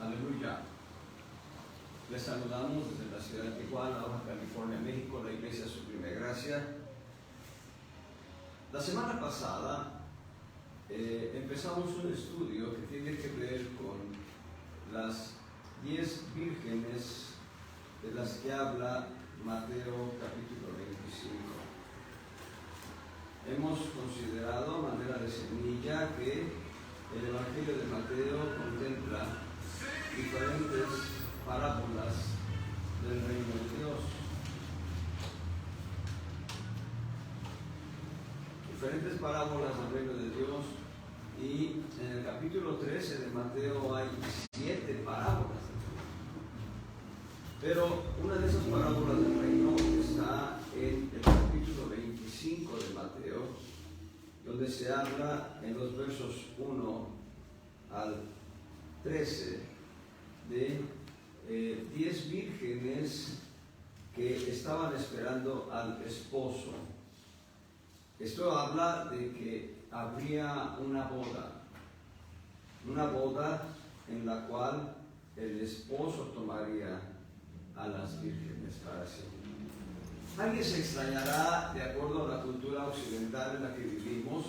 Aleluya. Les saludamos desde la ciudad de Tijuana, Baja California, México, la Iglesia Supreme Gracia. La semana pasada empezamos un estudio que tiene que ver con las 10 vírgenes de las que habla Mateo capítulo 25. Hemos considerado a manera de semilla que el Evangelio de Mateo contempla diferentes parábolas del reino de Dios. Diferentes parábolas del reino de Dios, y en el capítulo 13 de Mateo hay 7 parábolas. Pero una de esas parábolas del reino está en el capítulo 25 de Mateo, donde se habla en los versos 1 al 13 de 10 vírgenes que estaban esperando al esposo. Esto habla de que habría una boda en la cual el esposo tomaría a las vírgenes para sí. Alguien se extrañará, de acuerdo a la cultura occidental en la que vivimos,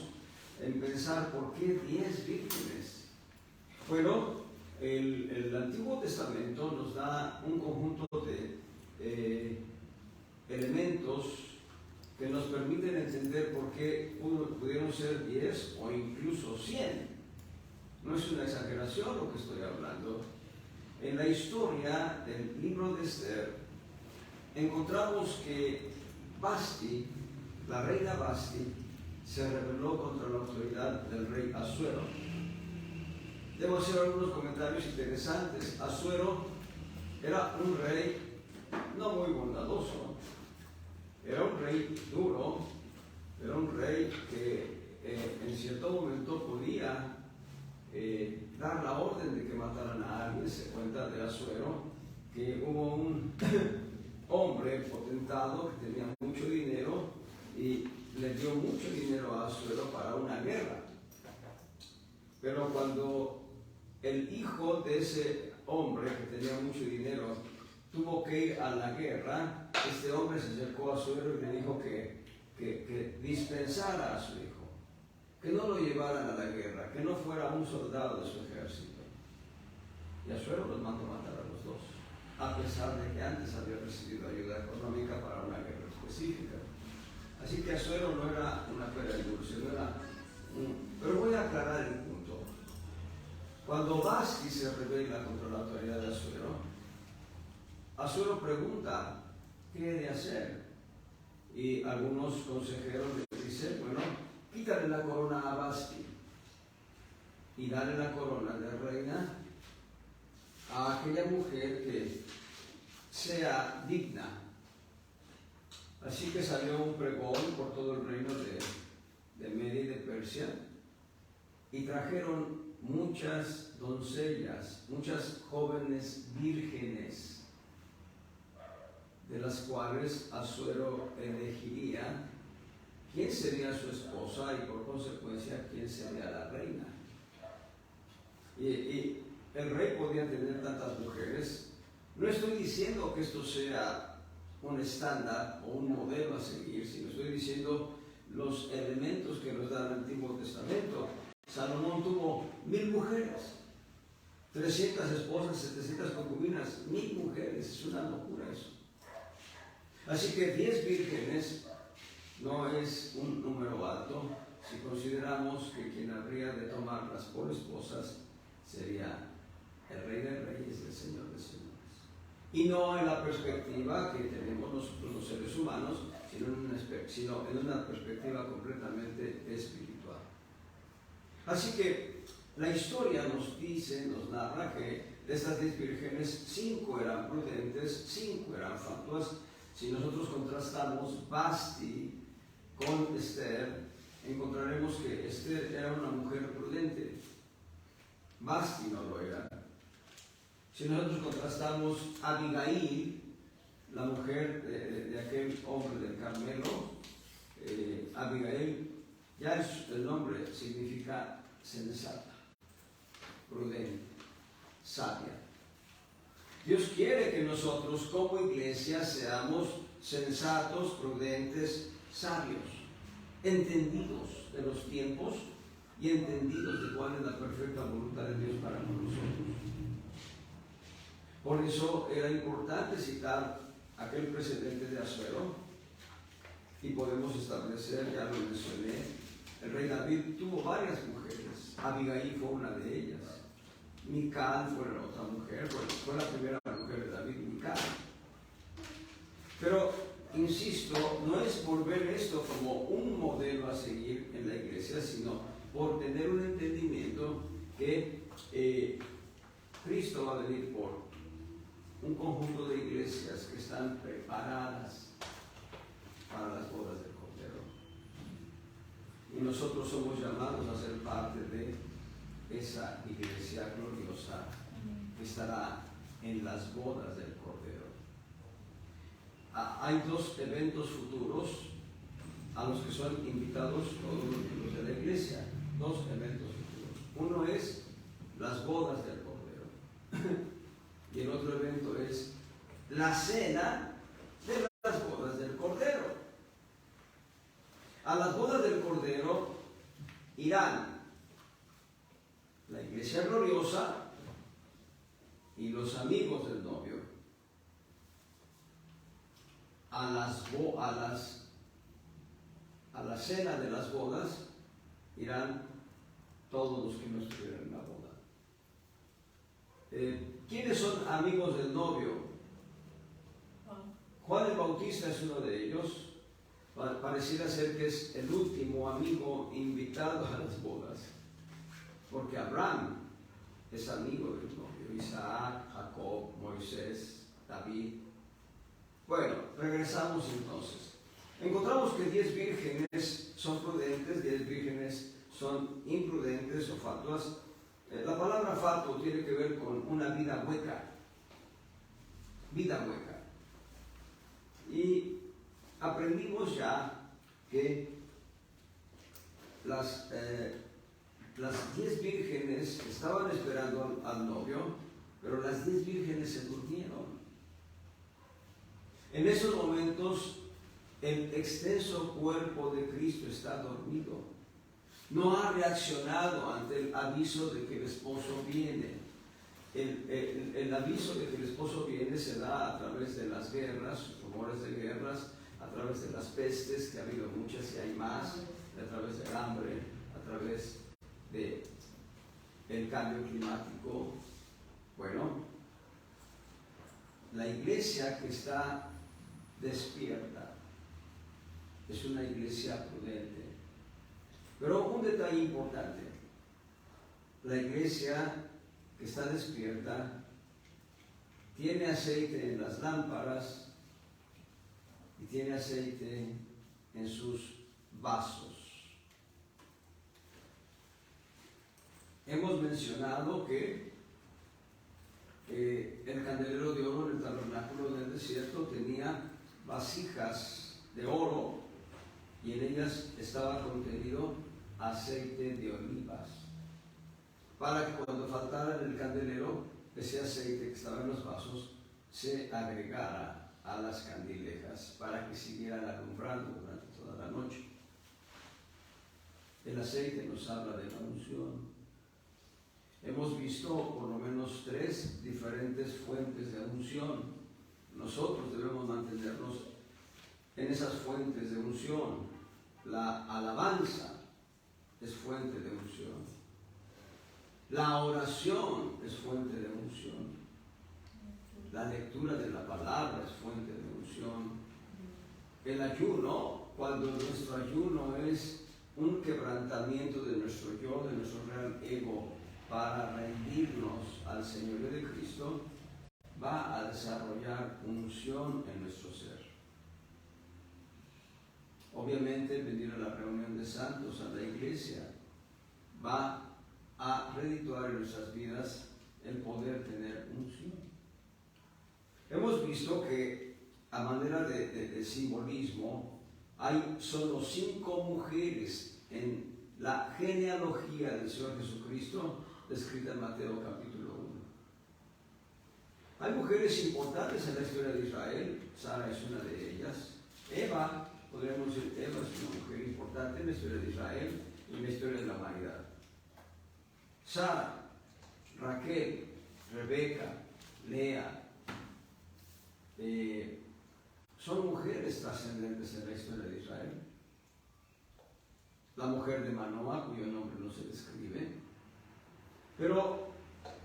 en pensar por qué 10 vírgenes. Bueno, el Antiguo Testamento nos da un conjunto de elementos que nos permiten entender por qué pudieron ser 10 o incluso 100. No es una exageración lo que estoy hablando. En la historia del libro de Esther encontramos que Vasti, la reina Vasti, se rebeló contra la autoridad del rey Asuero. Debo hacer algunos comentarios interesantes. Asuero era un rey no muy bondadoso, era un rey duro, era un rey que en cierto momento podía dar la orden de que mataran a alguien. Se cuenta de Asuero que hubo un hombre potentado que tenía mucho dinero y le dio mucho dinero a Asuero para una guerra. Pero cuando el hijo de ese hombre que tenía mucho dinero tuvo que ir a la guerra, este hombre se acercó a Asuero y le dijo que dispensara a su hijo, que no lo llevaran a la guerra, que no fuera un soldado de su ejército. Y Asuero los mandó matar a los dos, a pesar de que antes había recibido ayuda económica para una guerra específica. Así que Asuero no era una pera de dulce, no era pero voy a aclarar el punto. Cuando Vasti se rebela contra la autoridad de Asuero pregunta qué he de hacer, y algunos consejeros le dicen, bueno, quítale la corona a Vasti y dale la corona de reina a aquella mujer que sea digna. Así que salió un pregón por todo el reino de Media y de Persia, y trajeron muchas doncellas, muchas jóvenes vírgenes, de las cuales Asuero elegiría quién sería su esposa y por consecuencia quién sería la reina. Y el rey podía tener tantas mujeres. No estoy diciendo que esto sea un estándar o un modelo a seguir, sino estoy diciendo los elementos que nos da el Antiguo Testamento. Salomón tuvo 1000 mujeres, 300 esposas, 700 concubinas, 1000 mujeres. Es una locura eso. Así que 10 vírgenes no es un número alto si consideramos que quien habría de tomarlas por esposas sería el Rey de Reyes y el Señor de Señores. Y no en la perspectiva que tenemos nosotros los seres humanos, sino en una perspectiva completamente espiritual. Así que la historia nos dice, nos narra que de estas 10 vírgenes, 5 eran prudentes, 5 eran fatuas. Si nosotros contrastamos Vasti con Esther, encontraremos que Esther era una mujer prudente, Vasti no lo era. Si nosotros contrastamos Abigail, la mujer de aquel hombre del Carmelo, Abigail, ya el nombre significa sensata, prudente. sabia. Dios quiere que nosotros como iglesia seamos sensatos, prudentes, sabios, entendidos de los tiempos y entendidos de cuál es la perfecta voluntad de Dios para nosotros. Por eso era importante citar aquel precedente de Asuero y podemos establecer, ya lo mencioné, el rey David tuvo varias mujeres, Abigail fue una de ellas, Mical fue la otra mujer, fue la primera mujer de David, Mical. Pero, insisto, no es por ver esto como un modelo a seguir en la iglesia, sino por tener un entendimiento que Cristo va a venir por un conjunto de iglesias que están preparadas para las bodas del Cordero. Y nosotros somos llamados a ser parte de esa iglesia gloriosa que estará en las bodas del Cordero. Hay dos eventos futuros a los que son invitados todos los miembros de la iglesia. Dos eventos futuros. Uno es las bodas del Cordero. Y el otro evento es la cena de las bodas del Cordero. A las bodas del Cordero irán la iglesia gloriosa y los amigos del novio. A la cena de las bodas irán todos los que no estuvieron en la boda. ¿Quiénes son amigos del novio? Juan el Bautista es uno de ellos. Pareciera ser que es el último amigo invitado a las bodas, porque Abraham es amigo del novio, Isaac, Jacob, Moisés, David. Bueno, regresamos entonces. Encontramos que 10 vírgenes son prudentes, 10 vírgenes son imprudentes o fatuas. La palabra fatuo tiene que ver con una vida hueca. Vida hueca. Y aprendimos ya que las 10 vírgenes estaban esperando al novio, pero las 10 vírgenes se durmieron. En esos momentos, el extenso cuerpo de Cristo está dormido. No ha reaccionado ante el aviso de que el esposo viene. El aviso de que el esposo viene se da a través de las guerras, rumores de guerras, a través de las pestes, que ha habido muchas y hay más, a través del hambre, a través del cambio climático. Bueno, la iglesia que está despierta es una iglesia prudente. Pero un detalle importante, la iglesia que está despierta tiene aceite en las lámparas y tiene aceite en sus vasos. Hemos mencionado que el candelero de oro en el tabernáculo del desierto tenía vasijas de oro y en ellas estaba contenido aceite de olivas, para que cuando faltara en el candelero, ese aceite que estaba en los vasos se agregara a las candilejas para que siguieran alumbrando durante toda la noche. El aceite nos habla de la unción. Hemos visto por lo menos 3 diferentes fuentes de unción. Nosotros debemos mantenernos en esas fuentes de unción. La alabanza es fuente de unción. La oración es fuente de unción. La lectura de la palabra es fuente de unción. El ayuno, cuando nuestro ayuno es un quebrantamiento de nuestro yo, de nuestro real ego, para rendirnos al señorío de Cristo, va a desarrollar unción en nuestro ser. Obviamente, el venir a la reunión de santos, a la iglesia, va a redituar en nuestras vidas el poder tener unción. Hemos visto que, a manera de simbolismo, hay solo 5 mujeres en la genealogía del Señor Jesucristo, descrita en Mateo capítulo 1. Hay mujeres importantes en la historia de Israel. Sara es una de ellas. Eva, podríamos decir, Eva es una mujer importante en la historia de Israel y en la historia de la humanidad. Sara, Raquel, Rebeca, Lea, son mujeres trascendentes en la historia de Israel. La mujer de Manoah, cuyo nombre no se describe. Pero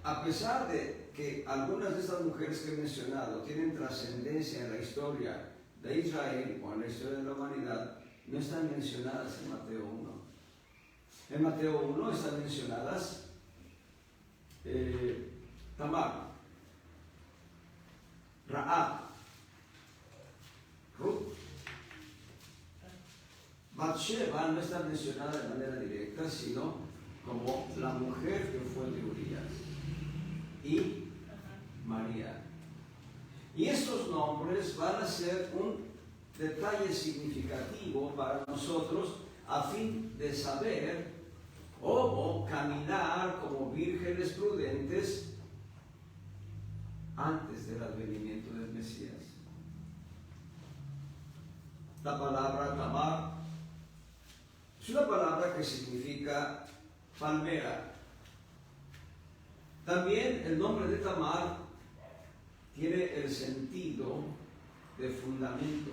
a pesar de que algunas de estas mujeres que he mencionado tienen trascendencia en la historia de Israel o en la historia de la humanidad, no están mencionadas en Mateo 1. En Mateo 1 están mencionadas Tamar, Raab, Ruth. Bathsheba no está mencionada de manera directa, sino como la mujer que fue de Urías, y María. Y estos nombres van a ser un detalle significativo para nosotros a fin de saber cómo caminar como vírgenes prudentes antes del advenimiento del Mesías. La palabra Tamar es una palabra que significa palmera. También el nombre de Tamar tiene el sentido de fundamento.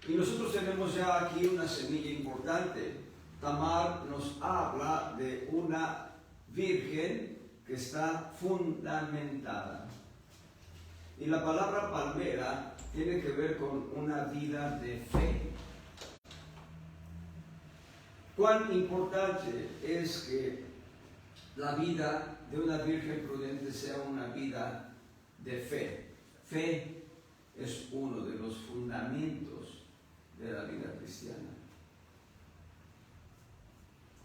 Y nosotros tenemos ya aquí una semilla importante. Tamar nos habla de una virgen que está fundamentada. Y la palabra palmera tiene que ver con una vida de fe. Cuán importante es que la vida de una virgen prudente sea una vida de fe. Fe es uno de los fundamentos de la vida cristiana.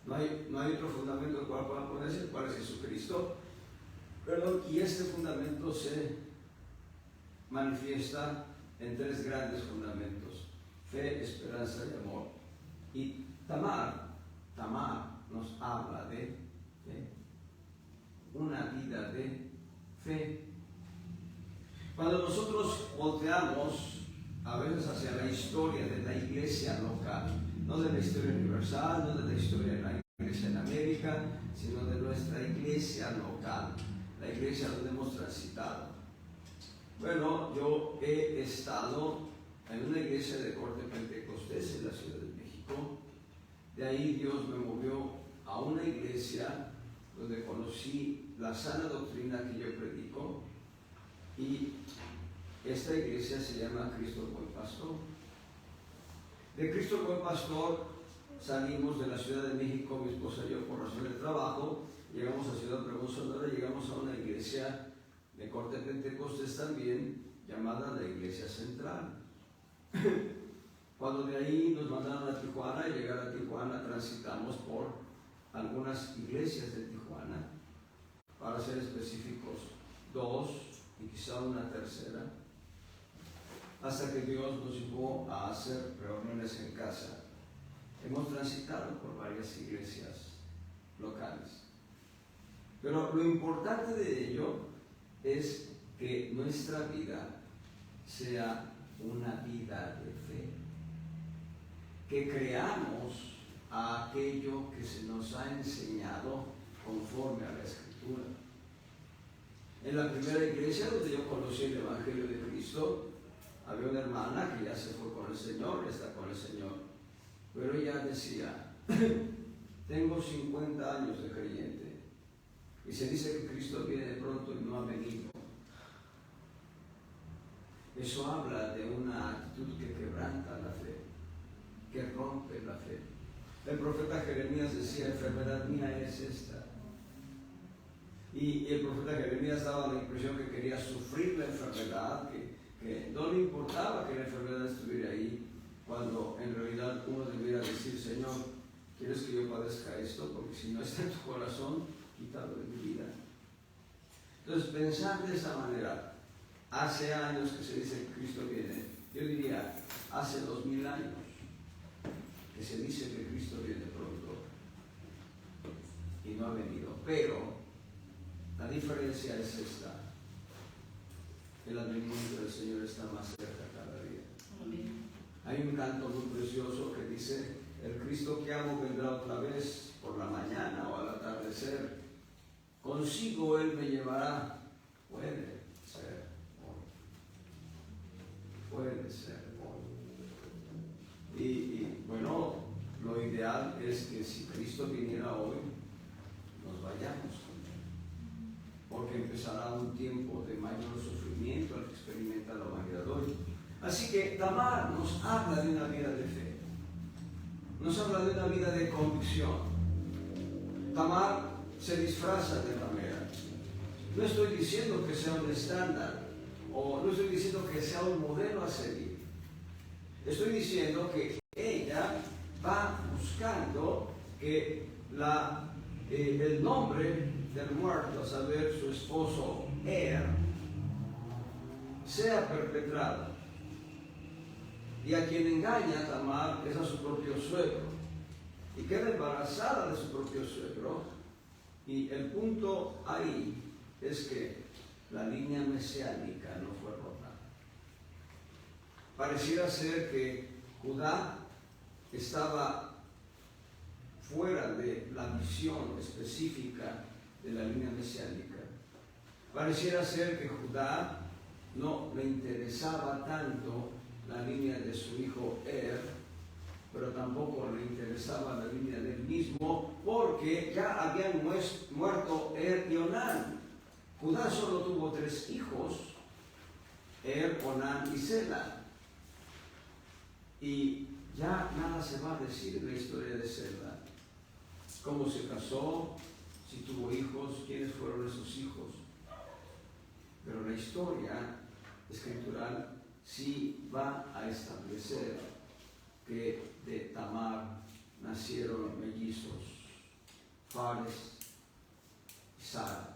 No hay otro fundamento al cual pueda ponerse, cuál es Jesucristo. Y este fundamento se manifiesta en tres grandes fundamentos: fe, esperanza y amor. Y Tamar nos habla de una vida de fe. Cuando nosotros volteamos a veces hacia la historia de la iglesia local, no de la historia universal, no de la historia de la iglesia en América, sino de nuestra iglesia local, la iglesia donde hemos transitado. Bueno, yo he estado en una iglesia de corte pentecostés en la Ciudad de México. De ahí Dios me movió a una iglesia donde conocí la sana doctrina que yo predico, y esta iglesia se llama Cristo el Buen Pastor. De Cristo el Buen Pastor salimos de la Ciudad de México, mi esposa y yo, por razón de trabajo, llegamos a Ciudad Obregón, Sonora, llegamos a una iglesia de corte pentecostés también, llamada la Iglesia Central. Cuando de ahí nos mandaron a Tijuana, y llegar a Tijuana transitamos por algunas iglesias de Tijuana, para ser específicos, 2 y quizá una tercera, hasta que Dios nos llevó a hacer reuniones en casa. Hemos transitado por varias iglesias locales, pero lo importante de ello es que nuestra vida sea una vida de fe, que creamos a aquello que se nos ha enseñado conforme a la Escritura. En la primera iglesia donde yo conocí el Evangelio de Cristo, había una hermana que ya se fue con el Señor, está con el Señor, pero ella decía: tengo 50 años de creyente y se dice que Cristo viene pronto y no ha venido. Eso habla de una actitud que quebranta la fe, que rompe la fe. El profeta Jeremías decía: enfermedad mía es esta. Y el profeta Jeremías daba la impresión que quería sufrir la enfermedad, que no le importaba que la enfermedad estuviera ahí, cuando en realidad uno debiera decir: Señor, ¿quieres que yo padezca esto? Porque si no está en tu corazón, quítalo de mi vida. Entonces, pensar de esa manera, hace años que se dice que Cristo viene, yo diría hace 2000 años que se dice que Cristo viene pronto y no ha venido, pero La diferencia es esta: el advenimiento del Señor está más cerca cada día. Amén. Hay un canto muy precioso que dice: el Cristo que amo vendrá otra vez por la mañana o al atardecer, consigo Él me llevará. Puede ser hoy. Puede ser hoy. Y bueno, lo ideal es que si Cristo viniera hoy, nos vayamos, porque empezará un tiempo de mayor sufrimiento al que experimenta la humanidad hoy. Así que Tamar nos habla de una vida de fe, nos habla de una vida de convicción. Tamar se disfraza de ramera. No estoy diciendo que sea un estándar, o no estoy diciendo que sea un modelo a seguir. Estoy diciendo que ella va buscando que el nombre del muerto, a saber su esposo sea perpetrado. Y a quien engaña Tamar es a su propio suegro. Y queda embarazada de su propio suegro. Y el punto ahí es que la línea mesiánica no fue rota. Pareciera ser que Judá estaba fuera de la visión específica de la línea mesiánica. Pareciera ser que Judá no le interesaba tanto la línea de su hijo pero tampoco le interesaba la línea del mismo, porque ya habían muerto y Onán. Judá solo tuvo 3 hijos, Onán y Sela. Y ya nada se va a decir en la historia de Sela. Cómo se casó, si tuvo hijos, quiénes fueron esos hijos. Pero la historia escritural sí va a establecer que de Tamar nacieron mellizos, Fares y Sara.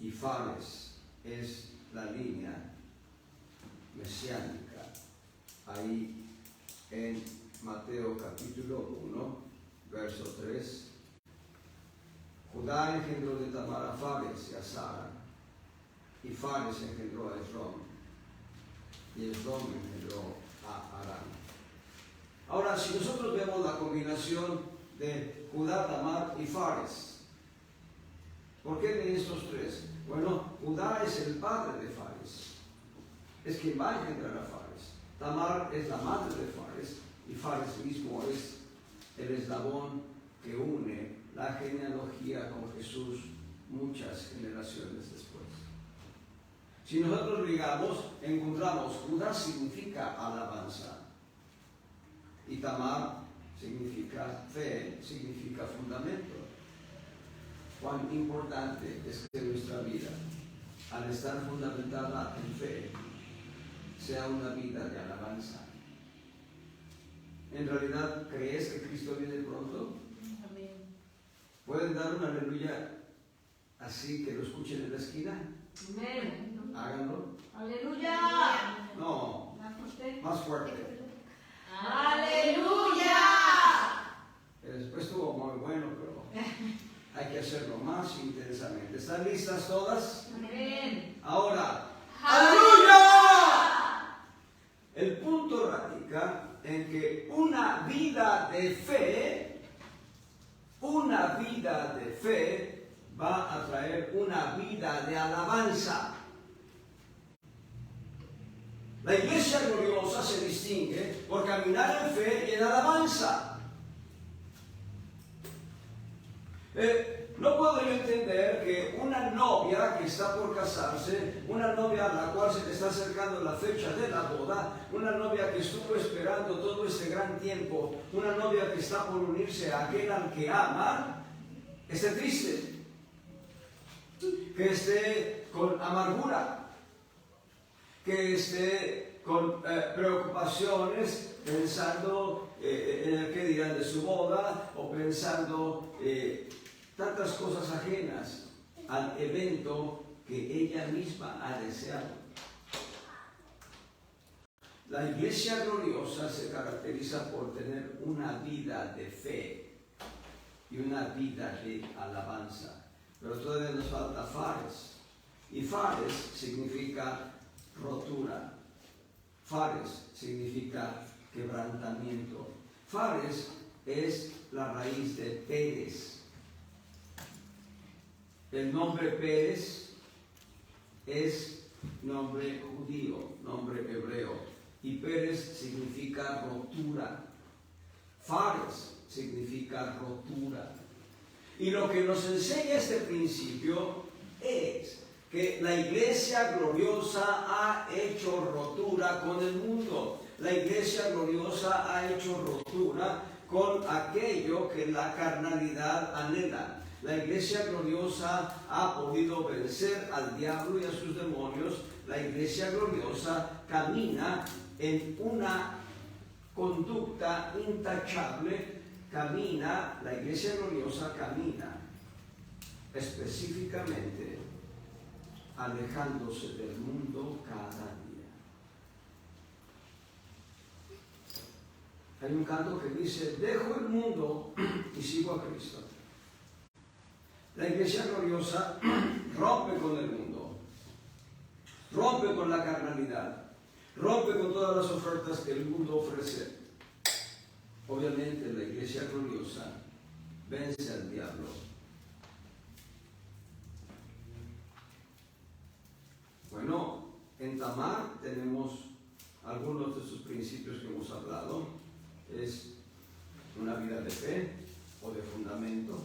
Y Fares es la línea mesiánica. Ahí en Mateo capítulo 1, verso 3, Judá engendró de Tamar a Fares y a Sara, y Fares engendró a Esrom, y Esrom engendró a Aram. Ahora, si nosotros vemos la combinación de Judá, Tamar y Fares, ¿por qué de estos 3? Bueno, Judá es el padre de Fares, es quien va a engendrar a Fares. Tamar es la madre de Fares, y Fares mismo es el eslabón que une la genealogía con Jesús muchas generaciones después. Si nosotros ligamos, encontramos Judá significa alabanza, y Tamar significa fe, significa fundamento. Cuán importante es que nuestra vida, al estar fundamentada en fe, sea una vida de alabanza. ¿En realidad crees que Cristo viene pronto? Amén. ¿Pueden dar un aleluya así que lo escuchen en la esquina? Amén. Háganlo. Aleluya. No, más fuerte. Aleluya. Después estuvo muy bueno, pero hay que hacerlo más intensamente. ¿Están listas todas? Amén. Ahora, ¡Aleluya! el punto radica en que una vida de fe va a traer una vida de alabanza. La iglesia gloriosa se distingue por caminar en fe y en alabanza. No puedo yo entender que una novia que está por casarse, una novia a la cual se le está acercando la fecha de la boda, una novia que estuvo esperando todo este gran tiempo, una novia que está por unirse a aquel al que ama, esté triste, que esté con amargura, que esté con preocupaciones, pensando en el que dirán de su boda, o pensando tantas cosas ajenas al evento que ella misma ha deseado. La iglesia gloriosa se caracteriza por tener una vida de fe y una vida de alabanza. pero todavía nos falta Fares. Y Fares significa rotura. Fares significa quebrantamiento. Fares es la raíz de Pérez. El nombre Pérez es nombre judío, nombre hebreo. Y Pérez significa rotura. Fares significa rotura. Y lo que nos enseña este principio es que la iglesia gloriosa ha hecho rotura con el mundo. La iglesia gloriosa ha hecho rotura con aquello que la carnalidad anhela. La iglesia gloriosa ha podido vencer al diablo y a sus demonios. La iglesia gloriosa camina en una conducta intachable. La iglesia gloriosa camina específicamente alejándose del mundo cada día. Hay un canto que dice: dejo el mundo y sigo a Cristo. La iglesia gloriosa rompe con el mundo, rompe con la carnalidad, rompe con todas las ofertas que el mundo ofrece. Obviamente la iglesia gloriosa vence al diablo. Bueno, en Tamar tenemos algunos de sus principios que hemos hablado. Es una vida de fe o de fundamento,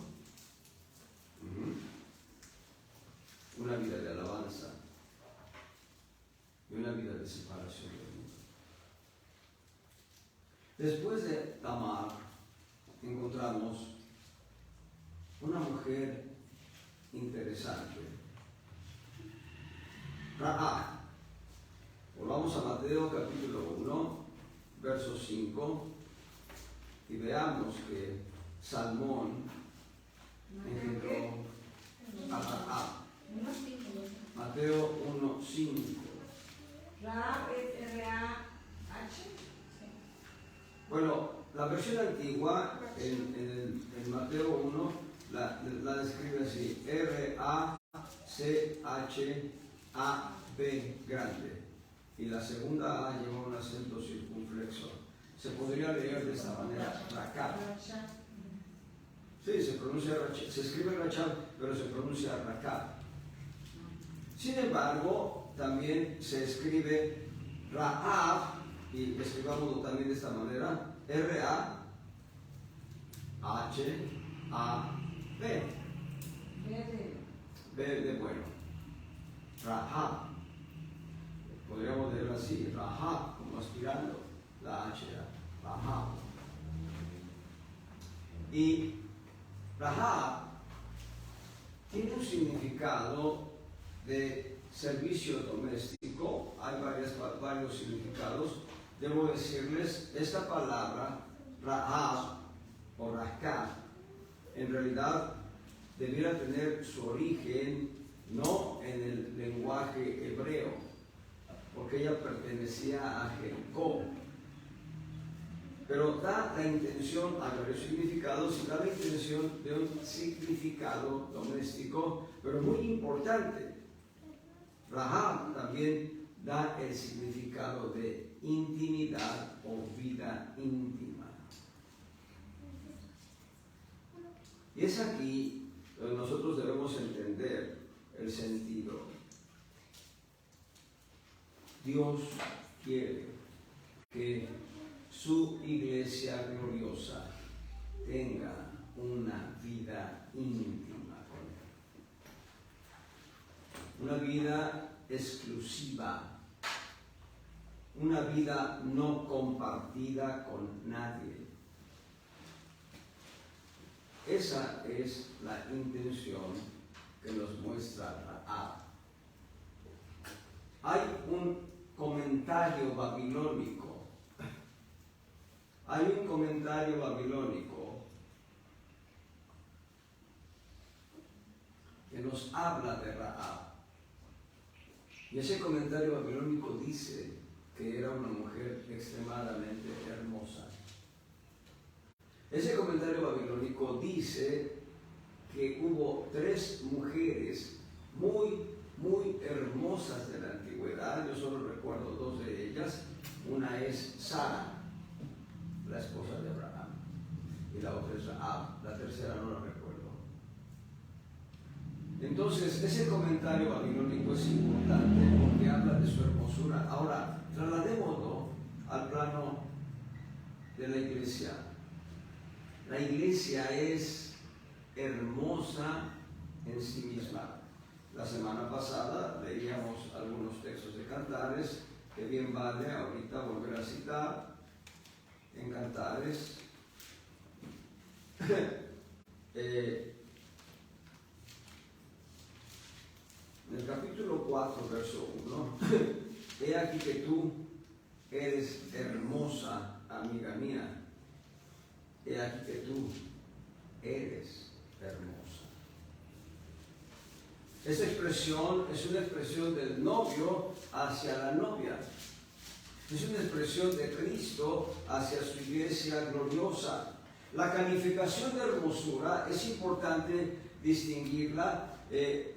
una vida de alabanza y una vida de separación del mundo. Después de Tamar encontramos una mujer interesante, Rahab. Volvamos a Mateo capítulo 1, verso 5, y veamos que Salmón engendró a Rahab. Mateo 1, 5. Rahab es R-A-H. Bueno, la versión antigua en Mateo 1 la describe así: R-A-C-H-A-B grande. Y la segunda A lleva un acento circunflexo. Se podría leer de esta manera: Rakab. Sí, se escribe Rachab, pero se pronuncia Rakab. Sin embargo, también se escribe Rahab, y escribámoslo también de esta manera: R-A-H-A-B. B de bueno. Rahab. Podríamos leerlo así: Rahab, como aspirando la H, Rahab. Y Rahab tiene un significado de servicio doméstico. Hay varios significados. Debo decirles, esta palabra Rahab o Rakab en realidad debiera tener su origen no en el lenguaje hebreo, porque ella pertenecía a Jericó. Pero da la intención a varios significados y da la intención de un significado doméstico, pero muy importante. Rahab también da el significado de intimidad o vida íntima. Y es aquí donde nosotros debemos entender el sentido. Dios quiere que su iglesia gloriosa tenga una vida íntima con Él. Una vida exclusiva. Una vida no compartida con nadie. Esa es la intención que nos muestra Rahab. Hay un comentario babilónico. Hay un comentario babilónico que nos habla de Rahab. Y ese comentario babilónico dice que era una mujer extremadamente hermosa. Ese comentario babilónico dice que hubo 3 mujeres muy, muy hermosas de la antigüedad. Yo solo recuerdo 2 de ellas. Una es Sara, la esposa de Abraham, y la otra es Rahab, la tercera no la recuerdo. Entonces, ese comentario babilónico es importante porque habla de su hermosura. Ahora, trasladémoslo al plano de la iglesia. La iglesia es hermosa en sí misma. La semana pasada leíamos algunos textos de Cantares, que bien vale ahorita volver a citar en Cantares. En el capítulo 4, verso 1, he aquí que tú eres hermosa, amiga mía. He aquí que tú eres hermosa. Esta expresión es una expresión del novio hacia la novia. Es una expresión de Cristo hacia su iglesia gloriosa. La calificación de hermosura es importante distinguirla.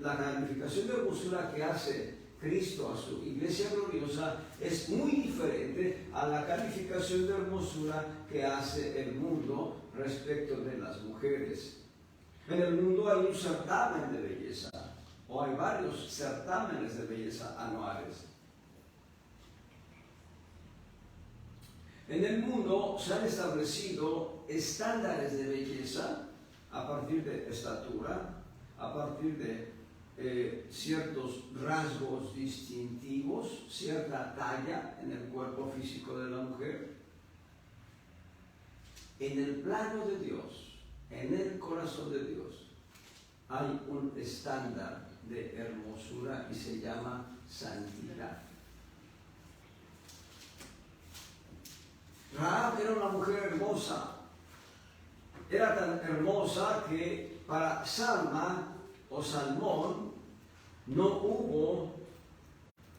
La calificación de hermosura que hace Cristo a su iglesia gloriosa es muy diferente a la calificación de hermosura que hace el mundo respecto de las mujeres. En el mundo hay un certamen de belleza, o hay varios certámenes de belleza anuales. En el mundo se han establecido estándares de belleza a partir de estatura, a partir de ciertos rasgos distintivos, cierta talla en el cuerpo físico de la mujer. En el plano de Dios, en el corazón de Dios, hay un estándar de hermosura y se llama santidad. Rahab era una mujer hermosa. Era tan hermosa que para Salma o Salmón no hubo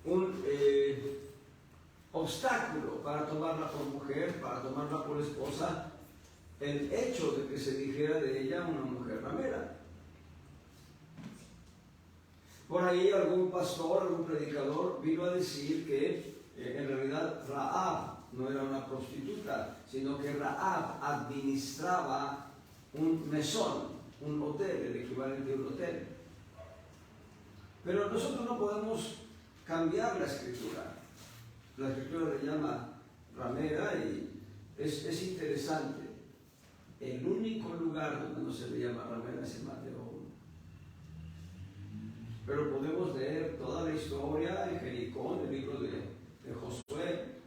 un obstáculo para tomarla por mujer, para tomarla por esposa, el hecho de que se dijera de ella una mujer ramera. Por ahí algún pastor, algún predicador vino a decir que en realidad Rahab no era una prostituta, sino que Rahab administraba un mesón, un hotel, el equivalente a un hotel. Pero nosotros no podemos cambiar la escritura. La escritura le llama ramera y es interesante. El único lugar donde no se le llama ramera es en Mateo 1. Pero podemos leer toda la historia en Jericó, en el libro de Josué,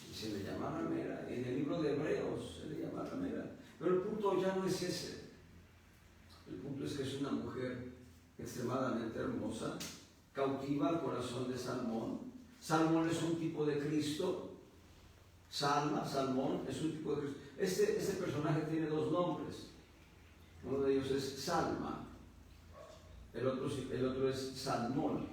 y se le llama ramera. En el libro de Hebreos se le llama ramera. Pero el punto ya no es ese. El punto es que es una mujer extremadamente hermosa, cautiva al corazón de Salmón. Salmón es un tipo de Cristo. Salmón es un tipo de Cristo. Este personaje tiene 2 nombres. Uno de ellos es Salma. El otro es Salmón.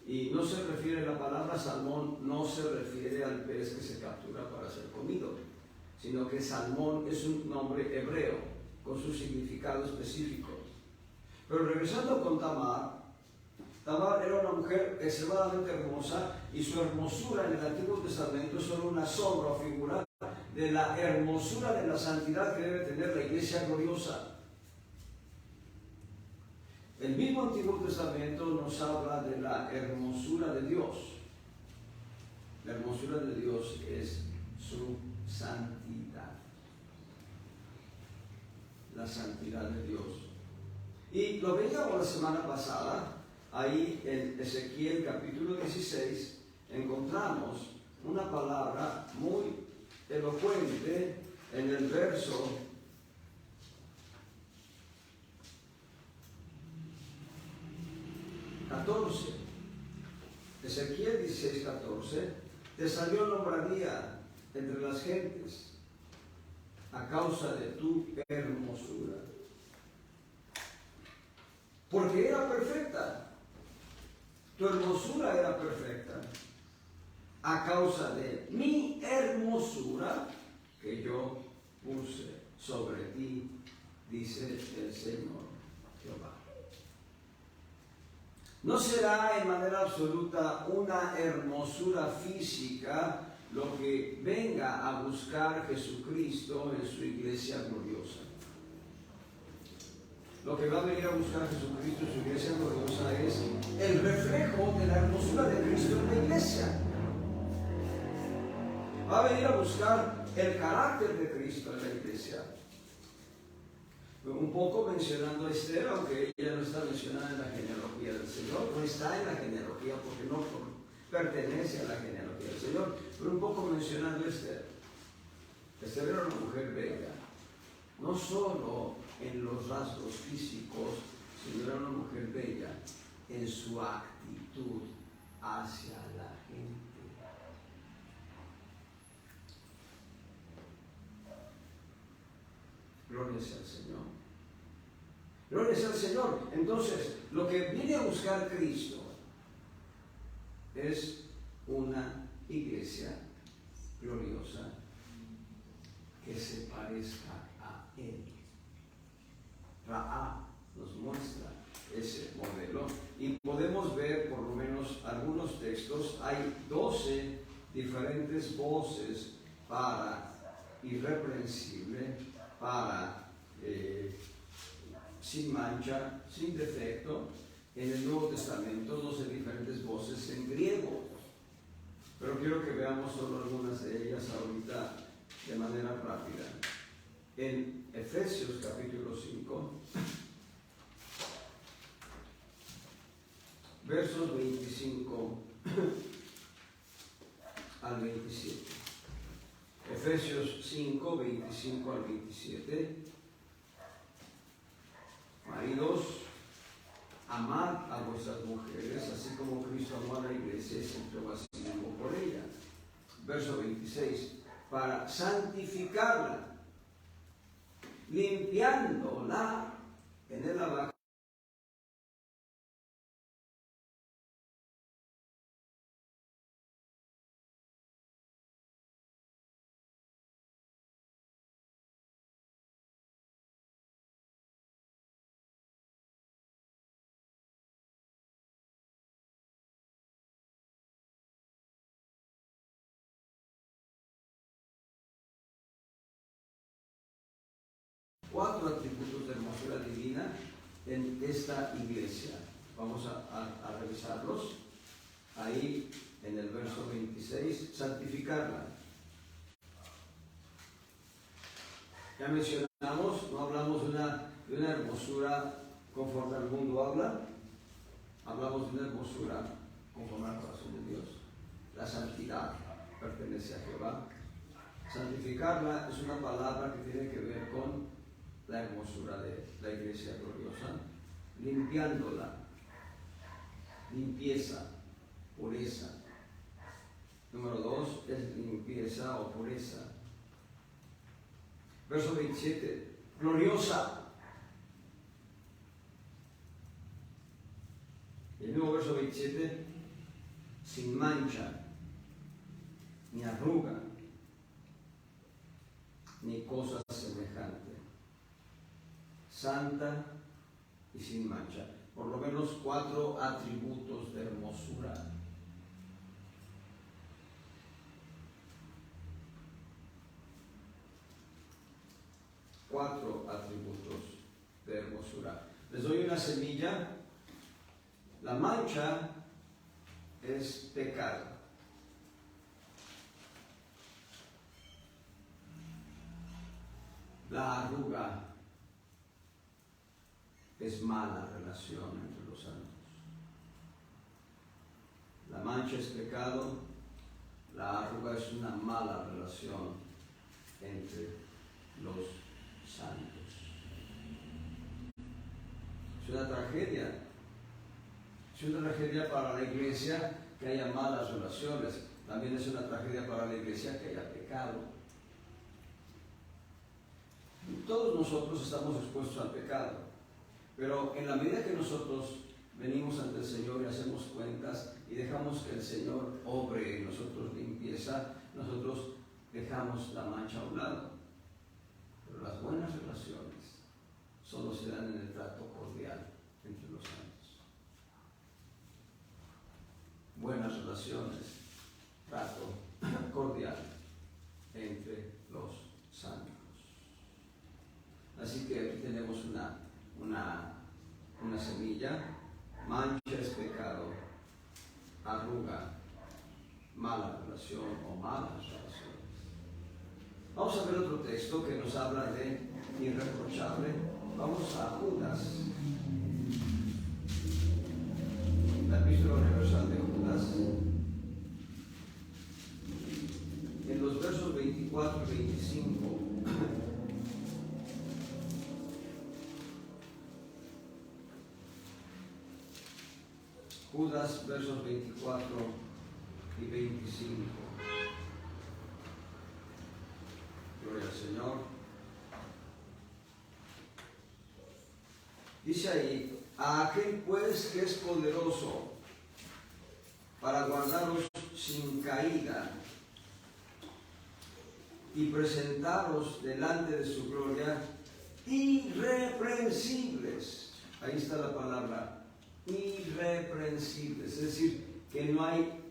Y no se refiere, la palabra salmón no se refiere al pez que se captura para ser comido, sino que salmón es un nombre hebreo con su significado específico. Pero regresando con Tamar era una mujer extremadamente hermosa y su hermosura en el Antiguo Testamento es solo una sombra o figura de la hermosura de la santidad que debe tener la iglesia gloriosa. El mismo Antiguo Testamento nos habla de la hermosura de Dios. La hermosura de Dios es su santidad. La santidad de Dios. Y lo veíamos la semana pasada, ahí en Ezequiel capítulo 16, encontramos una palabra muy elocuente en el verso 14. Ezequiel 16, 14. Te salió nombradía entre las gentes a causa de tu hermosura. Porque era perfecta. Tu hermosura era perfecta. A causa de mi hermosura que yo puse sobre ti dice el Señor Jehová. No será en manera absoluta una hermosura física lo que venga a buscar Jesucristo en su iglesia gloriosa. Lo que va a venir a buscar Jesucristo en su iglesia gloriosa es el reflejo de la hermosura de Cristo en la iglesia. Va a venir a buscar el carácter de Cristo en la iglesia. Un poco mencionando a Esther, aunque ella no está mencionada en la genealogía del Señor, no está en la genealogía porque no pertenece a la genealogía del Señor, pero un poco mencionando a Esther. Esther era una mujer bella, no solo en los rasgos físicos, sino era una mujer bella en su actitud hacia la gente. Gloria sea al Señor. Gloria sea al Señor. Entonces, lo que viene a buscar Cristo es una iglesia gloriosa que se parezca a Él. Raá nos muestra ese modelo y podemos ver por lo menos algunos textos. Hay 12 diferentes voces para irreprensible, para sin mancha, sin defecto. En el Nuevo Testamento 12 diferentes voces en griego, pero quiero que veamos solo algunas de ellas ahorita de manera rápida. En Efesios capítulo 5, versos 25 al 27. Efesios 5, 25 al 27. Maridos, amad a vuestras mujeres, así como Cristo amó a la iglesia y se entregó a sí mismo por ella. Verso 26. Para santificarla, limpiándola en el lavacro cuatro atributos de hermosura divina en esta iglesia. Vamos a revisarlos. Ahí en el verso 26, santificarla. Ya mencionamos, no hablamos de una hermosura conforme al mundo habla, hablamos de una hermosura conforme al corazón de Dios. La santidad pertenece a Jehová. Santificarla es una palabra que tiene que ver con la hermosura de la iglesia gloriosa, limpiándola, limpieza, pureza. Número 2 es limpieza o pureza. Verso 27, gloriosa. El nuevo verso 27, sin mancha, ni arruga, ni cosa semejante. Santa y sin mancha. Por lo menos 4 atributos de hermosura. Cuatro atributos de hermosura. Les doy una semilla. La mancha es pecado. La arruga es mala relación entre los santos. La mancha es pecado, la arruga es una mala relación entre los santos. Es una tragedia. Es una tragedia para la iglesia que haya malas relaciones. También es una tragedia para la iglesia que haya pecado. Todos nosotros estamos expuestos al pecado, pero en la medida que nosotros venimos ante el Señor y hacemos cuentas y dejamos que el Señor obre en nosotros limpieza, nosotros dejamos la mancha a un lado. Pero las buenas relaciones solo se dan en el trato cordial entre los santos. Buenas relaciones, trato cordial entre los santos. Así que aquí tenemos una semilla. Mancha es pecado, arruga, mala relación o malas relaciones. Vamos a ver otro texto que nos habla de irreprochable. Vamos a Judas, la epístola universal de Judas, en los versos 24 y 25. Judas, versos 24 y 25. Gloria al Señor. Dice ahí: a aquel pues que es poderoso para guardaros sin caída y presentaros delante de su gloria irreprensibles. Ahí está la palabra, irreprensibles, es decir, que no hay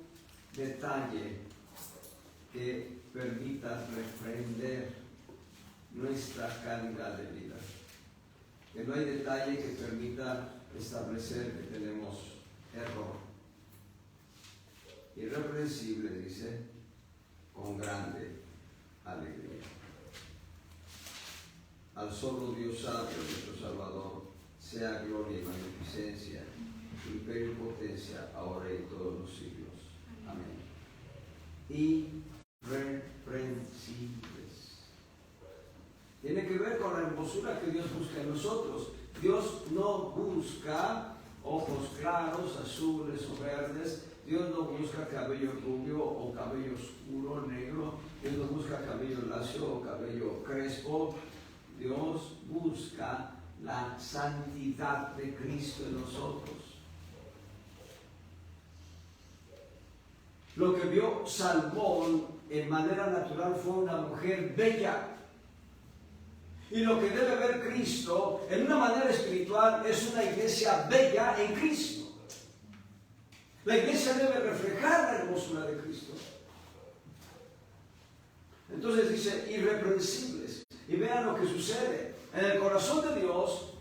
detalle que permita reprender nuestra calidad de vida, que no hay detalle que permita establecer que tenemos error. Irreprensible, dice, con grande alegría. Al solo Dios sabio, nuestro Salvador, sea gloria y magnificencia, imperio y potencia, ahora y todos los siglos. Amén. Irreprensibles. Tiene que ver con la hermosura que Dios busca en nosotros. Dios no busca ojos claros, azules o verdes. Dios no busca cabello rubio o cabello oscuro, negro. Dios no busca cabello lacio o cabello crespo. Dios busca la santidad de Cristo en nosotros. Lo que vio Salmón en manera natural fue una mujer bella. Y lo que debe ver Cristo en una manera espiritual es una iglesia bella en Cristo. La iglesia debe reflejar la hermosura de Cristo. Entonces dice irreprensibles. Y vean lo que sucede. En el corazón de Dios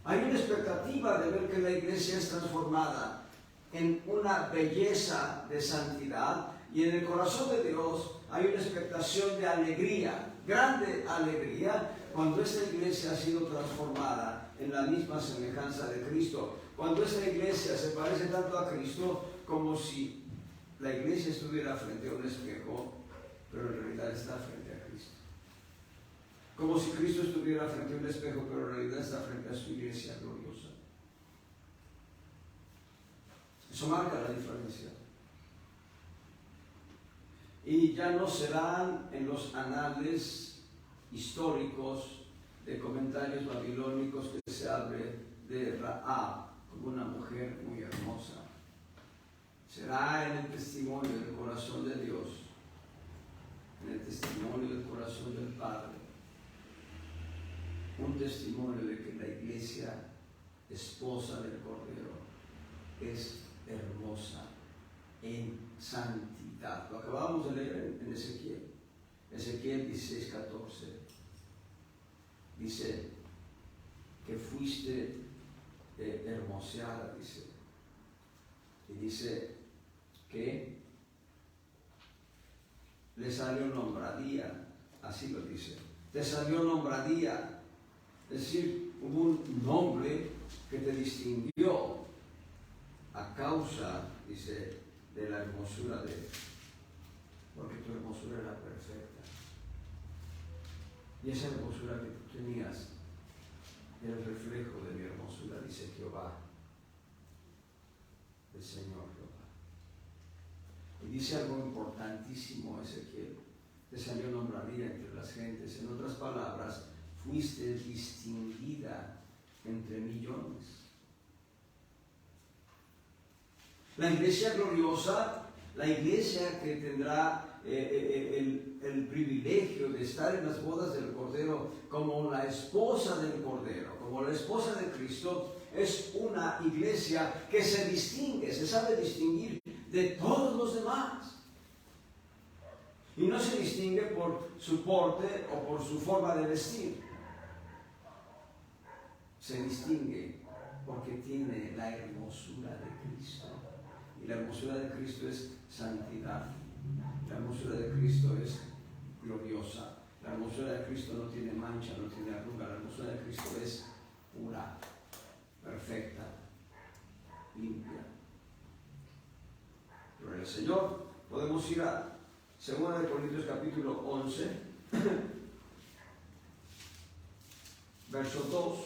hay una expectativa de ver que la iglesia es transformada en una belleza de santidad, y en el corazón de Dios hay una expectación de alegría, grande alegría, cuando esta iglesia ha sido transformada en la misma semejanza de Cristo, cuando esta iglesia se parece tanto a Cristo como si la iglesia estuviera frente a un espejo, pero en realidad está frente a Cristo. Como si Cristo estuviera frente a un espejo, pero en realidad está frente a su iglesia gloriosa. Eso marca la diferencia. Y ya no serán en los anales históricos de comentarios babilónicos que se hable de Rahab como una mujer muy hermosa. Será en el testimonio del corazón de Dios, en el testimonio del corazón del Padre, un testimonio de que la iglesia, esposa del Cordero, es hermosa en santidad. Lo acabamos de leer en Ezequiel. Ezequiel 16:14. Dice que fuiste hermoseada, dice. Y dice que le salió nombradía, así lo dice. Te salió nombradía. Es decir, hubo un nombre que te distinguió a causa, dice, de la hermosura de él. Porque tu hermosura era perfecta. Y esa hermosura que tú tenías era el reflejo de mi hermosura, dice Jehová, el Señor Jehová. Y dice algo importantísimo Ezequiel: te salió nombradía entre las gentes. En otras palabras, fuiste distinguida entre millones. La iglesia gloriosa, la iglesia que tendrá el privilegio de estar en las bodas del Cordero como la esposa del Cordero, como la esposa de Cristo, es una iglesia que se distingue, se sabe distinguir de todos los demás. Y no se distingue por su porte o por su forma de vestir. Se distingue porque tiene la hermosura de Cristo. Y la hermosura de Cristo es santidad. La hermosura de Cristo es gloriosa. La hermosura de Cristo no tiene mancha, no tiene arruga. La hermosura de Cristo es pura, perfecta, limpia. Pero el Señor, podemos ir a 2 Corintios capítulo 11, verso 2.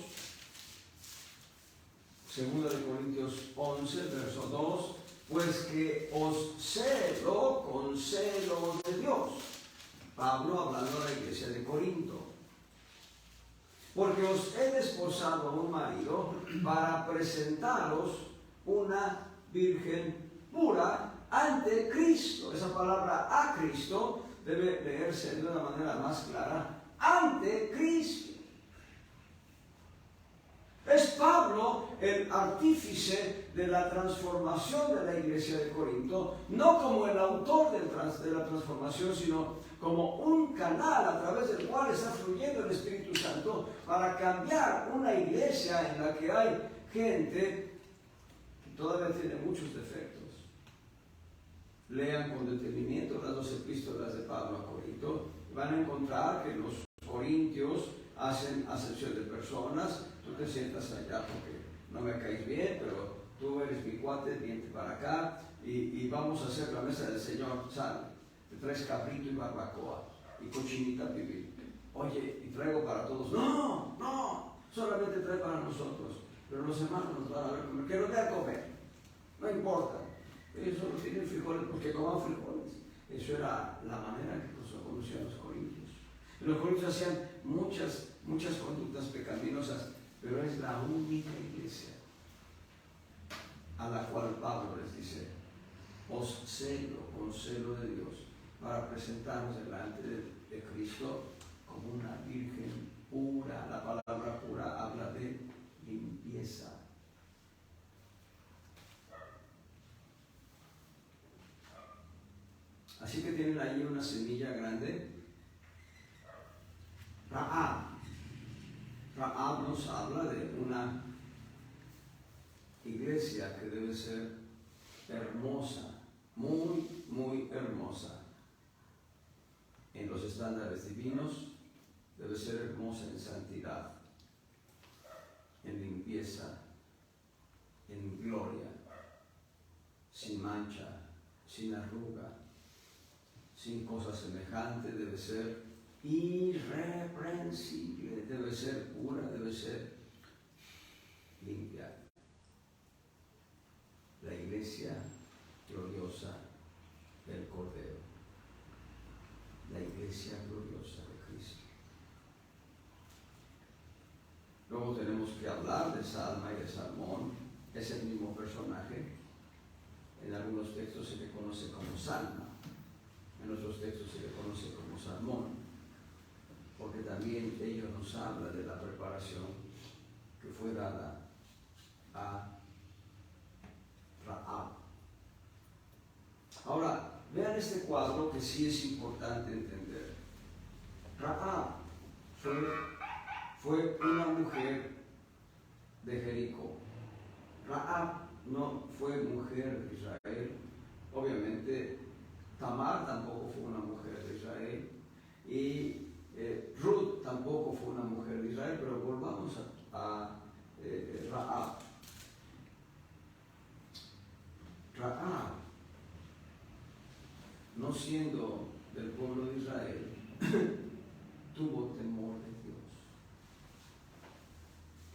2 Corintios 11, verso 2. Pues que os celo con celo de Dios. Pablo hablando a la iglesia de Corinto. Porque os he desposado a un marido para presentaros una virgen pura ante Cristo. Esa palabra a Cristo debe leerse de una manera más clara. Ante Cristo. Es Pablo el artífice de la transformación de la iglesia de Corinto, no como el autor de la transformación, sino como un canal a través del cual está fluyendo el Espíritu Santo para cambiar una iglesia en la que hay gente que todavía tiene muchos defectos. Lean con detenimiento las 2 epístolas de Pablo a Corinto, van a encontrar que los corintios hacen acepción de personas. Tú te sientas allá porque no me caes bien, pero tú eres mi cuate, vente para acá y vamos a hacer la mesa del Señor. Sal, te traes cabrito y barbacoa y cochinita pibil. Oye, y traigo para todos. No, solamente trae para nosotros. Pero los hermanos nos van a ver comer. Que no te a comer, no importa. Ellos solo tienen frijoles porque coman frijoles. Eso era la manera que conocían los corintios. Y los corintios hacían muchas conductas pecaminosas, pero es la única iglesia a la cual Pablo les dice: os celo con celo de Dios para presentarnos delante de Cristo como una virgen pura. La palabra pura habla de limpieza. Así que tienen ahí una semilla grande. Rahab nos habla de una iglesia que debe ser hermosa, muy hermosa. En los estándares divinos debe ser hermosa en santidad, en limpieza, en gloria, sin mancha, sin arruga, sin cosa semejante. Debe ser irreprensible, debe ser pura, debe ser limpia. La iglesia gloriosa del Cordero, la iglesia gloriosa de Cristo. Luego tenemos que hablar de Salma y de Salmón. Es el mismo personaje. En algunos textos se le conoce como Salma, en otros textos se le conoce como Salmón, porque también ellos nos habla de la preparación que fue dada a Rahab. Ahora, vean este cuadro que sí es importante entender. Rahab fue una mujer de Jericó. Rahab no fue mujer de Israel. Obviamente, Tamar tampoco fue una mujer de Israel. Y Ruth tampoco fue una mujer de Israel, pero volvamos a Rahab. Rahab, no siendo del pueblo de Israel, tuvo temor de Dios.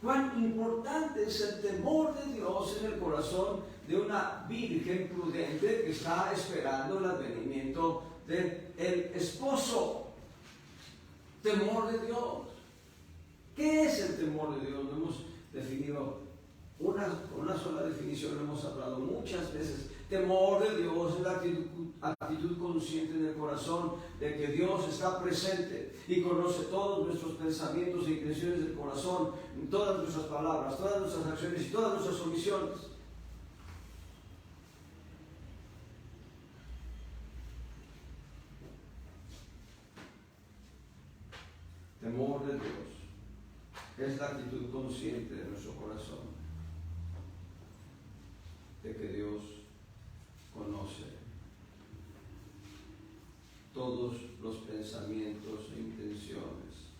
Cuán importante es el temor de Dios en el corazón de una virgen prudente que está esperando el advenimiento del esposo. Temor de Dios. ¿Qué es el temor de Dios? Lo hemos definido una sola definición, lo hemos hablado muchas veces. Temor de Dios es la actitud consciente en el corazón de que Dios está presente y conoce todos nuestros pensamientos e intenciones del corazón, todas nuestras palabras, todas nuestras acciones y todas nuestras omisiones. Temor de Dios es la actitud consciente de nuestro corazón, de que Dios conoce todos los pensamientos e intenciones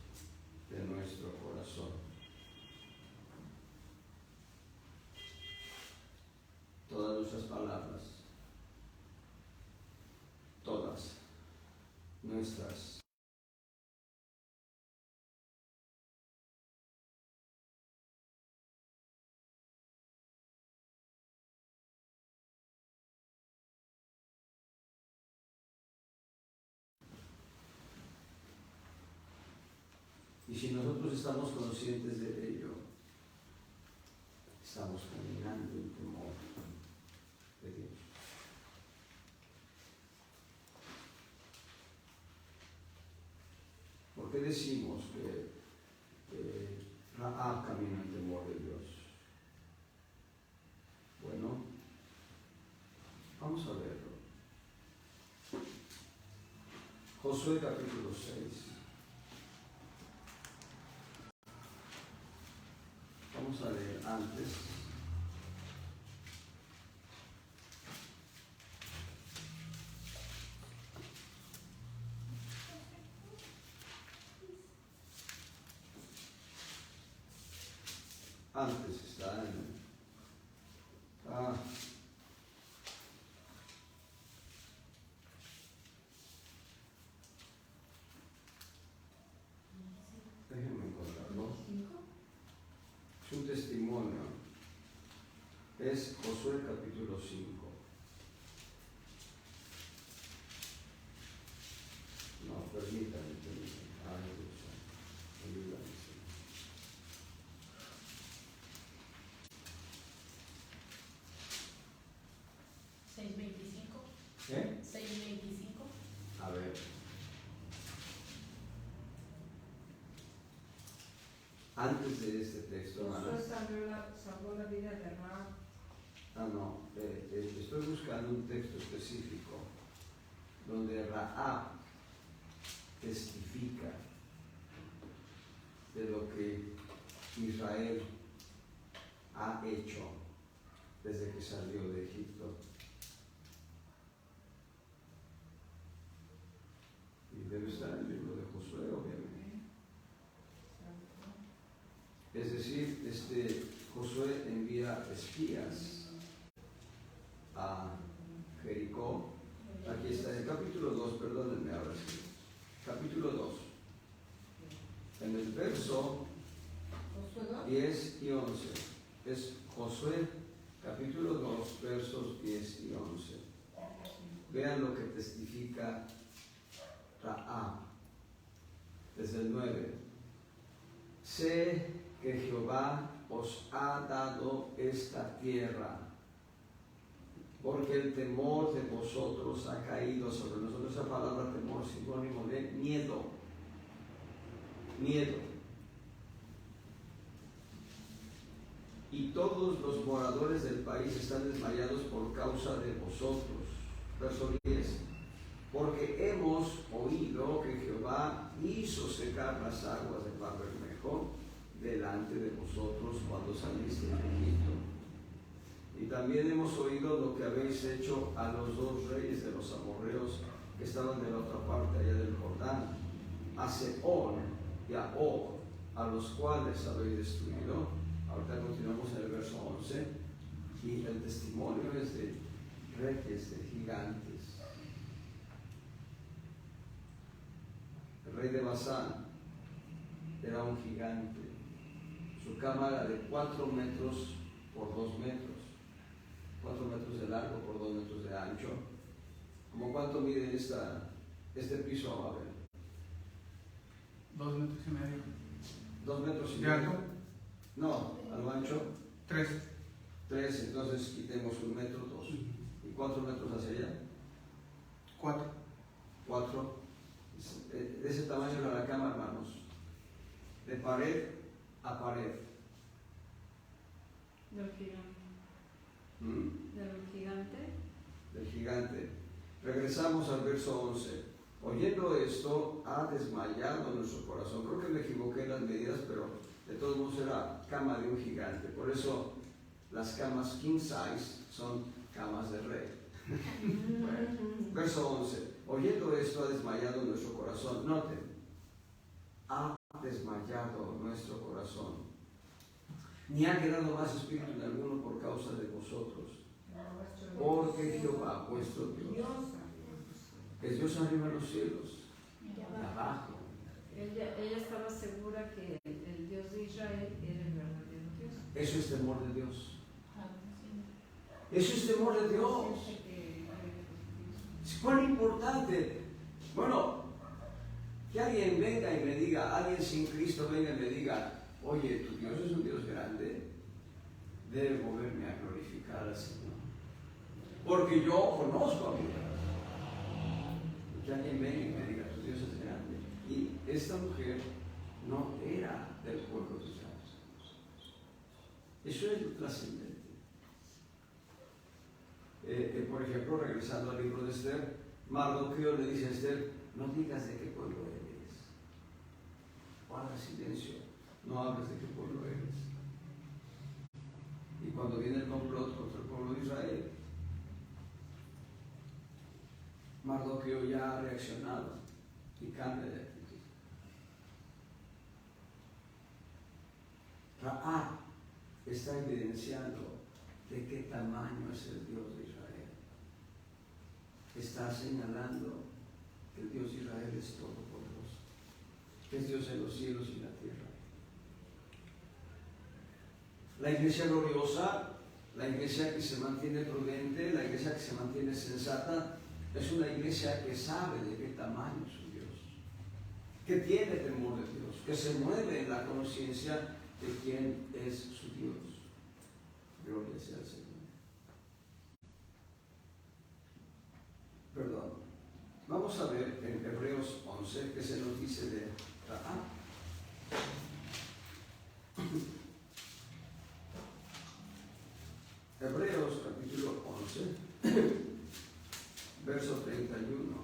de nuestro corazón. Todas nuestras palabras, todas nuestras y si nosotros estamos conscientes de ello, estamos caminando en temor de Dios. ¿Por qué decimos que Rahab camina en temor de Dios? Bueno, vamos a verlo. Josué capítulo 6. Vamos a leer antes. Antes está en... déjenme encontrarlo. Es un testimonio. Es Josué capítulo 5. No, permítanme. Ay, Dios, ayúdame. 6:25. ¿Eh? 6:25. A ver. Antes de este texto, hermanas. Salvó la vida de Rahab. No, estoy buscando un texto específico donde Rahab testifica de lo que Israel ha hecho desde que salió de Egipto. Y debe estar en el libro de Josué, obviamente. Es decir, Josué envía espías a Jericó. Aquí está, en el capítulo 2, perdónenme ahora sí. Capítulo 2. En el verso 10 y 11. Es Josué, capítulo 2, versos 10 y 11. Vean lo que testifica Rahab. Desde el 9. Sé que Jehová os ha dado esta tierra, porque el temor de vosotros ha caído sobre nosotros. Esa palabra temor es sinónimo de miedo. Miedo. Y todos los moradores del país están desmayados por causa de vosotros. Verso 10. Porque hemos oído que Jehová hizo secar las aguas de Mar Bermejo delante de vosotros cuando saliste de Egipto. Y también hemos oído lo que habéis hecho a los dos reyes de los amorreos que estaban de la otra parte allá del Jordán, a Sehón y a Og, a los cuales habéis destruido. Ahorita continuamos en el verso 11 y el testimonio es de reyes, de gigantes. El rey de Basán era un gigante. Su cama era de 4 metros por 2 metros. 4 metros de largo por 2 metros de ancho. ¿Cómo cuánto mide este piso, Abel? 2 metros y medio. 2 metros y ¿De medio. alto? No, a lo ancho. 3. 3, entonces quitemos 1 metro, 2. ¿Y 4 metros hacia allá? 4. De ese tamaño era la cama, hermanos. De pared a pared. Del gigante. Del gigante. Del gigante. Regresamos al verso 11. Oyendo esto, ha desmayado nuestro corazón. Creo que me equivoqué en las medidas, pero de todos modos era cama de un gigante. Por eso las camas king size son camas de rey. Bueno, verso 11. Oyendo esto, ha desmayado nuestro corazón. Noten, ha desmayado nuestro corazón. Ni ha quedado más espíritu en alguno por causa de vosotros. Porque Jehová, vuestro Dios, es Dios arriba en los cielos, y abajo. Ella estaba segura que el Dios de Israel era el verdadero Dios. Eso es temor de Dios. Eso es temor de Dios. Es cuán importante. Bueno, que alguien venga y me diga, alguien sin Cristo venga y me diga, oye, tu Dios es un Dios grande, debe moverme a glorificar al Señor. Porque yo conozco a mi Dios. Que alguien venga y me diga, tu Dios es grande. Y esta mujer no era del pueblo de Israel. Eso es lo trascendente. Por ejemplo, regresando al libro de Esther, Mardoqueo le dice a Esther, no digas de qué pueblo eres. Guarda silencio, no hables de qué pueblo eres. Y cuando viene el complot contra el pueblo de Israel, Mardoqueo ya ha reaccionado y cambia de actitud. Raab está evidenciando de qué tamaño es el Dios de Israel. Está señalando que el Dios de Israel es todopoderoso, que es Dios en los cielos y la tierra. La iglesia gloriosa, la iglesia que se mantiene prudente, la iglesia que se mantiene sensata, es una iglesia que sabe de qué tamaño es su Dios, que tiene temor de Dios, que se mueve en la conciencia de quién es su Dios. Gloria sea al Señor. Perdón. Vamos a ver en Hebreos 11 que se nos dice de Raab. Hebreos capítulo 11, verso 31.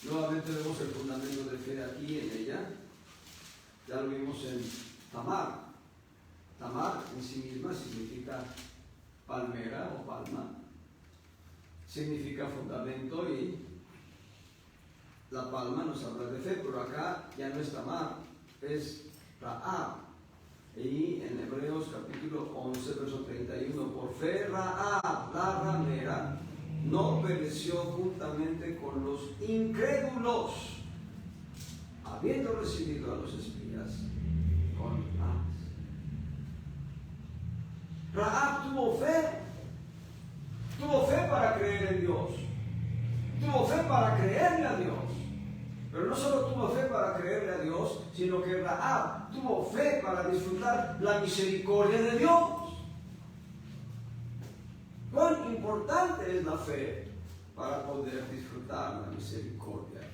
Nuevamente vemos el fundamento de fe aquí en ella. Ya lo vimos en Tamar. Tamar en sí misma significa palmera o palma. Significa fundamento y la palma nos habla de fe, pero acá ya no es Tamar, es Raab. Y en Hebreos capítulo 11, verso 31, por fe Raab, la ramera, no pereció juntamente con los incrédulos, habiendo recibido a los espías con paz. Raab tuvo fe para creer en Dios, tuvo fe para creerle a Dios, pero no solo tuvo fe para creerle a Dios, sino que Raab tuvo fe para disfrutar la misericordia de Dios. Cuán importante es la fe para poder disfrutar la misericordia de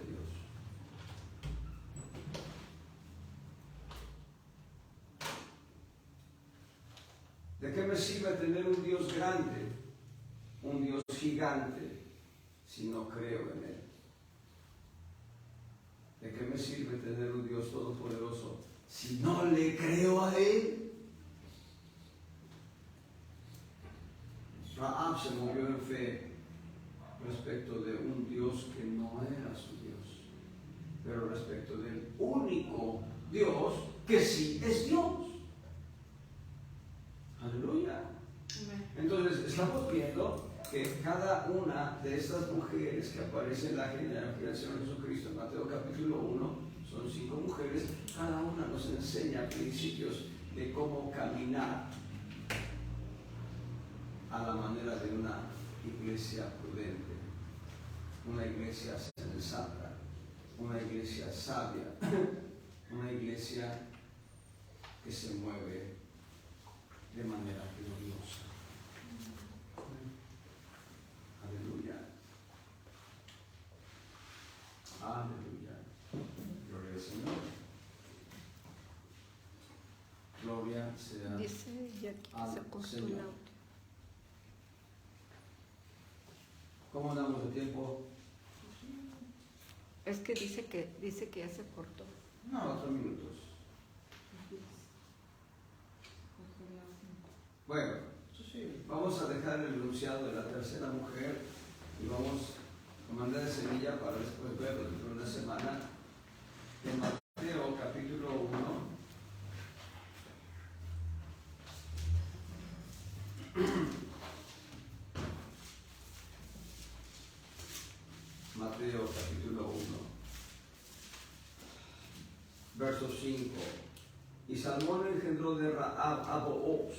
Dios. ¿De qué me sirve tener un Dios grande, un Dios gigante, si no creo en Él? ¿De qué me sirve tener un Dios todopoderoso si no le creo a Él? Raab se movió en fe respecto de un Dios que no era su Dios, pero respecto del único Dios que sí es Dios. Aleluya. Entonces estamos viendo que cada una de estas mujeres que aparecen en la genealogía del Señor Jesucristo en Mateo capítulo 1, son 5 mujeres, cada una nos enseña principios de cómo caminar a la manera de una iglesia prudente, una iglesia sensata, una iglesia sabia, una iglesia que se mueve de manera gloriosa. sea Dice Jackie que al se cortó el Señor. audio. ¿Cómo andamos de tiempo? Es que dice que ya se cortó. No, 4 minutos. Bueno, vamos a dejar el enunciado de la tercera mujer y vamos a mandar a semilla para después verlo dentro de una semana. En Mateo capítulo 1. Mateo capítulo 1, verso 5. Y Salmón engendró de Rahab a Booz,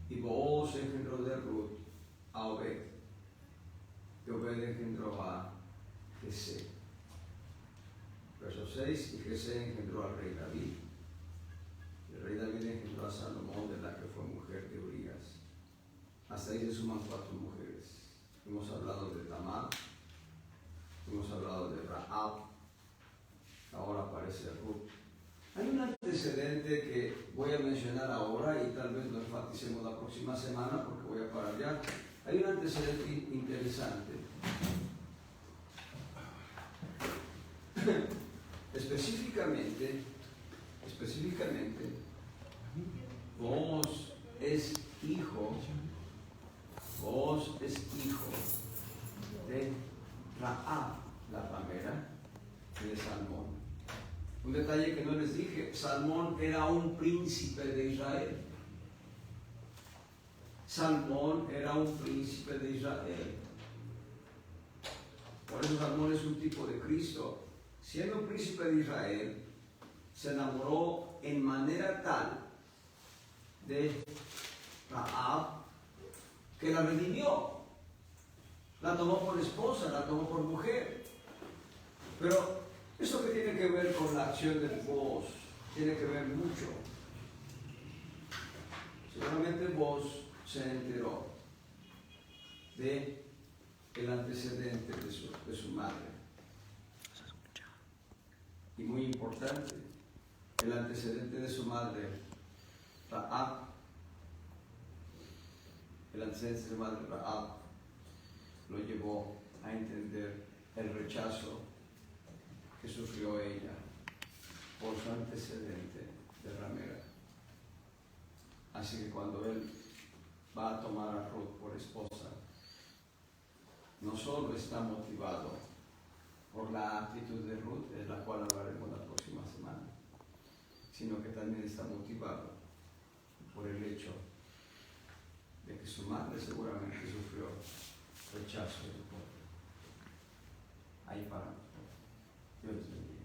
y Booz engendró de Ruth a Obed, y Obed engendró a Jesé. Verso 6. Y Jesé engendró al rey David. El rey David engendró a Salomón, de la que fue mujer de Urías. Hasta ahí se suman 4 mujeres. Hemos hablado de Tamar, hemos hablado de Rahab, ahora aparece Ruth. Hay un antecedente que voy a mencionar ahora y tal vez lo enfaticemos la próxima semana porque voy a parar ya. Hay un antecedente interesante. Específicamente, Booz es hijo de Rahab, la ramera, y de Salmón. Un detalle que no les dije: Salmón era un príncipe de Israel. Salmón era un príncipe de Israel. Por eso Salmón es un tipo de Cristo. Siendo un príncipe de Israel, se enamoró en manera tal de Rahab que la redimió. La tomó por esposa, la tomó por mujer. Pero ¿eso qué tiene que ver con la acción del Booz? Tiene que ver mucho. Seguramente Booz se enteró de el antecedente de su madre. Y muy importante, el antecedente de su madre, Rahab. El antecedente de su madre, Rahab, lo llevó a entender el rechazo que sufrió ella por su antecedente de ramera. Así que cuando él va a tomar a Ruth por esposa, no solo está motivado por la actitud de Ruth, de la cual hablaremos la próxima semana, sino que también está motivado por el hecho de que su madre seguramente sufrió rechazo de su pueblo. Ahí paramos. Dios les bendiga.